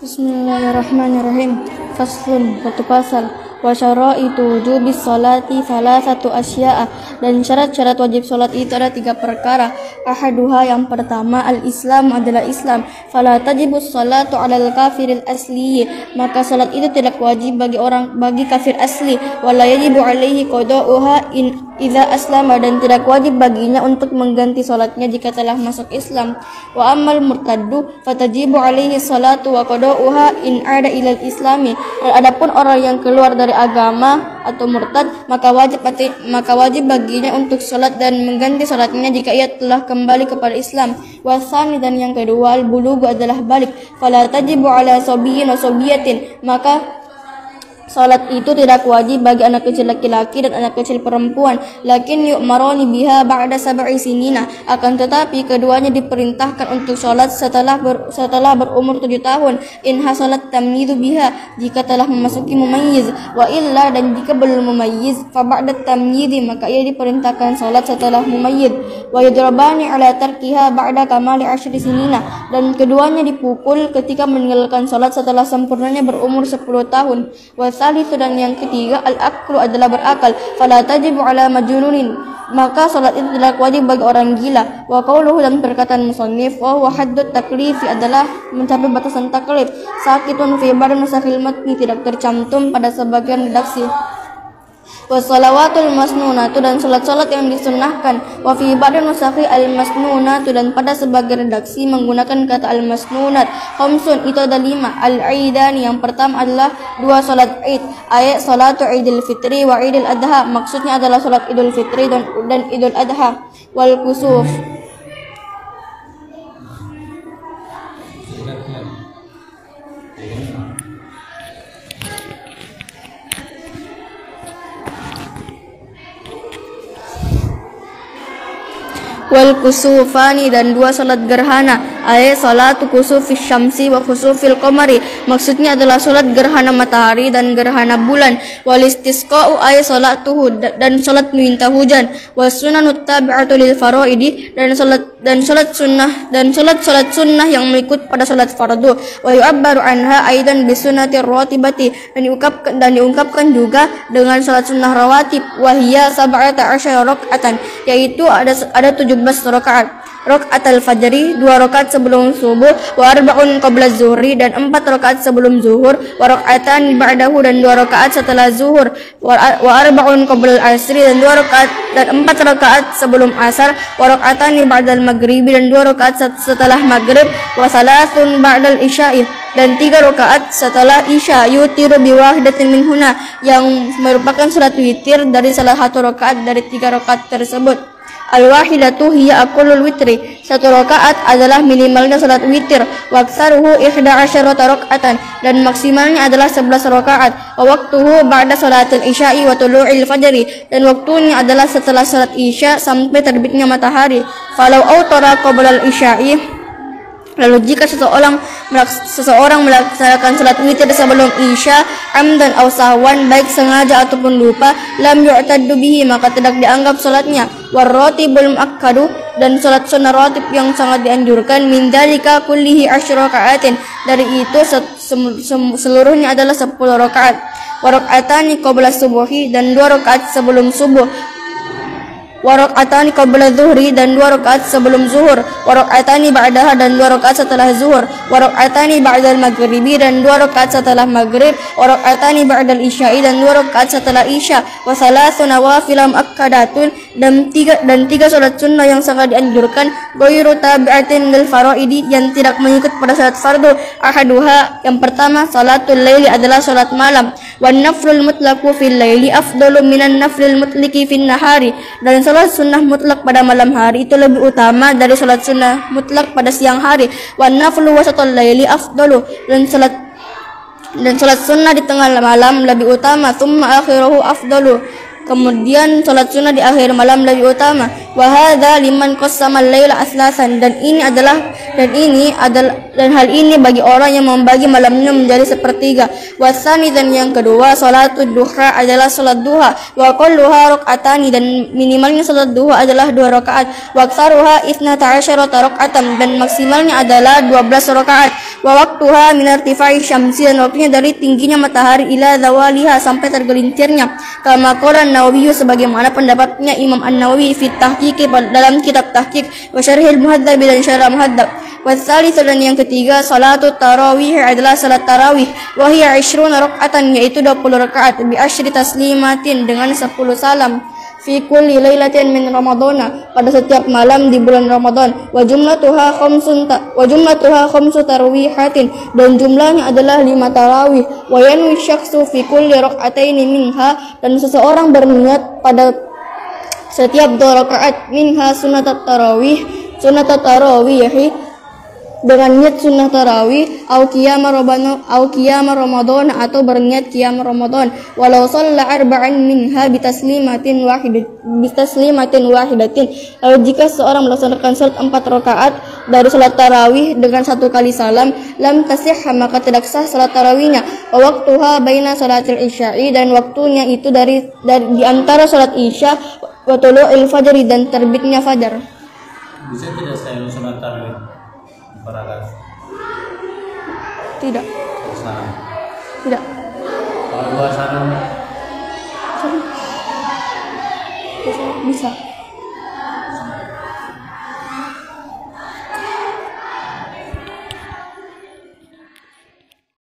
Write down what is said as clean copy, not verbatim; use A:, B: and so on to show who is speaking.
A: Bismillahirrahmanirrahim. Faslun, satu pasal. Wa syara'itu wujubis sholati salasatu asya'a, dan syarat-syarat wajib sholat itu ada 3 perkara. Ahaduha, yang pertama, al-Islam adalah Islam. Fala tajibus sholatu 'alal kafiril asli, maka sholat itu tidak wajib bagi kafir asli. Wala yajibu 'alaihi qada'uha in idza aslama, dan tidak wajib baginya untuk mengganti sholatnya jika telah masuk Islam. Wa ammal murtaddu fatajibu 'alaihi sholatu wa qada'uha in 'ada ilal islami. Adapun orang yang keluar dari agama atau murtad, maka wajib baginya untuk sholat dan mengganti sholatnya jika ia telah kembali kepada Islam. Wasani, dan yang kedua, al-bulugu adalah balik. Fala tajibu 'ala sabiyyin wa sabiyatin, maka salat itu tidak wajib bagi anak kecil laki-laki dan anak kecil perempuan. Lakin yu'marani biha ba'da sab'i sinina, akan tetapi keduanya diperintahkan untuk salat setelah berumur 7 tahun. In hasalat tamyizu biha, jika telah memasuki mumayyiz. Wa illa, dan jika belum mumayyiz, fa ba'da tamyizi, maka ia diperintahkan salat setelah mumayyiz. Wa yudrabani 'ala tarkiha ba'da kamali 10 sinina, dan keduanya dipukul ketika meninggalkan salat setelah sempurnanya berumur 10 tahun. Wasalisu, dan yang ketiga, al-aklu adalah berakal. Fala tajibu 'ala majnunin, maka salat itu tidak wajib bagi orang gila. Wa qauluhu, dan perkataan musannif, wa huwa haddut taklifi, adalah mencapai batasan taklif. Sakitun fi ba'd nusakhil matni, tidak tercantum pada sebagian redaksi. Wa shalawatul masnunatu, dan salat-salat yang disunnahkan. Wa fi ba'd nusakhi al-masnunatu, dan pada sebagian redaksi menggunakan kata al-masnunat. Khamsun, itu ada 5. Al-aidani, yang pertama adalah 2 salat Id. Ayat salatu Idul Fitri wa Idul Adha, maksudnya adalah salat Idul Fitri dan Idul Adha. Wal kusuf, wal kusufani, dan 2 salat gerhana. Ayat salatu kusufis syamsi wa kusufil qamari, maksudnya adalah salat gerhana matahari dan gerhana bulan. Wal istisqa'u, ayat salatuhu, dan salat minta hujan. Was sunanut tabi'atu lil faraidi, dan salat sunnah yang mengikut pada salat fardu. Wa yu'abbaru anha aidan bi sunnatir ratibati, dan diungkapkan juga dengan salat sunnah rawatib. Wa hiya 17 rakaatan, yaitu ada 17 rakaat. Rakaat al-fajri, 2 rakaat sebelum subuh, wa arba'un qabla zuhri, dan 4 rakaat sebelum zuhur, wa raka'atan ba'dahu, dan 2 rakaat setelah zuhur, wa arba'un qabla al-asri, dan 4 rakaat sebelum asar, wa raka'atan ba'dal maghribi, dan 2 rakaat setelah maghrib, wa salasun ba'dal isya'i, dan 3 rakaat setelah isya. Yutiru biwahidatin minhuna, yang merupakan salat witir dari salah 1 rakaat dari 3 rakaat tersebut. Al-wahidatu hiya aqallul witri, 1 rakaat adalah minimalnya salat witir. Wa aktsaruhu 11 rakaatan, dan maksimalnya adalah 11 rakaat. Wa waqtuhu ba'da salatil isya'i wa tulu'il fajri, dan waktunya adalah setelah salat isya sampai terbitnya matahari. Falau autara qabla al-isya'i, lalu jika seseorang melaksanakan salat witir sebelum isya, amdan aw sahwan, baik sengaja ataupun lupa, lam yu'taddu bihi, maka tidak dianggap salatnya. Warratibul muakkadu, dan salat sunnah ratib yang sangat dianjurkan, min dzalika kullihi 10 raka'atin, dari itu seluruhnya adalah 10 rakaat. Wa raka'atani qabla subuhi, dan 2 rakaat sebelum subuh. Wa raka'atani qabla zuhri, dan 2 rakaat sebelum zuhur. Wa raka'atani ba'daha, dan 2 rakaat setelah zuhur. Wa raka'atani ba'dal maghribi, dan 2 rakaat setelah maghrib. Wa raka'atani ba'dal isya'i, dan 2 rakaat setelah isya. Wa salasu nawafil muakkadatun, dan 3 salat sunnah yang sangat dianjurkan. Ghairu tabi'atin lil faraidi, yang tidak mengikut pada salat fardu. Ahaduha, yang pertama, salatul laili adalah salat malam. Wan naflul mutlaqu fil laili afdalu minan naflil mutlaqi fin nahari, dan salat sunnah mutlak pada malam hari itu lebih utama dari salat sunnah mutlak pada siang hari. Wan naflu wasatul laili afdalu, dan salat sunnah di tengah malam lebih utama. Tsumma akhiruhu afdalu, kemudian salat sunnah di akhir malam lebih utama. Wa hadza liman qassama al-laila aslasan, dan hal ini bagi orang yang membagi malamnya menjadi sepertiga. Wasani, dan yang kedua, salatul duha adalah salat duha. Wa qalluha raka'atani, dan minimalnya salat duha adalah 2 rakaat. Wa aktsaruha 12 raka'atan, dan maksimalnya adalah 12 rakaat. Wa waqtuha min irtifai syamsi, dan waktunya dari tingginya matahari ila zawaliha sampai tergelincirnya. Kama qala An-Nawawi, sebagaimana pendapatnya Imam An-Nawawi fi tahqiq, dalam kitab tahqiq, wa syarhil muhadzab, dan syarah muhadzab. Wa tsalitsu, dan yang ketiga, salatu tarawih adalah salat tarawih, wa hiya 20 rakaatan, yaitu 20 rakaat, bi asyri taslimatin, dengan 10 salam, fi kulli lailatin min ramadhana, pada setiap malam di bulan Ramadan. Wa jumlatuha khamsu tarwihatin, dan jumlahnya adalah 5 tarawih. Wa yanwi syakhsu fi kulli rak'ataini minha, dan seseorang berniat pada setiap 2 rakaat minha sunnatat tarawih dengan niat sunnah tarawih, au qiyam Ramadan, atau berniat qiyam Ramadan. Walau shalla arba'an minha bitaslimatin wahidatin, lalu jika seorang melaksanakan salat 4 rakaat dari salat tarawih dengan 1 kali salam, lam tasih, maka tidak sah salat tarawihnya. Wa waqtuha baina salatil isya'i, dan waktunya itu dari di antara salat isya wa tulu'il fajri, dan terbitnya fajar.
B: Bisa tidak saya salat tarawih beragas?
A: Tidak.
B: Salam.
A: Tidak.
B: Kalau 2 salam
A: Bisa.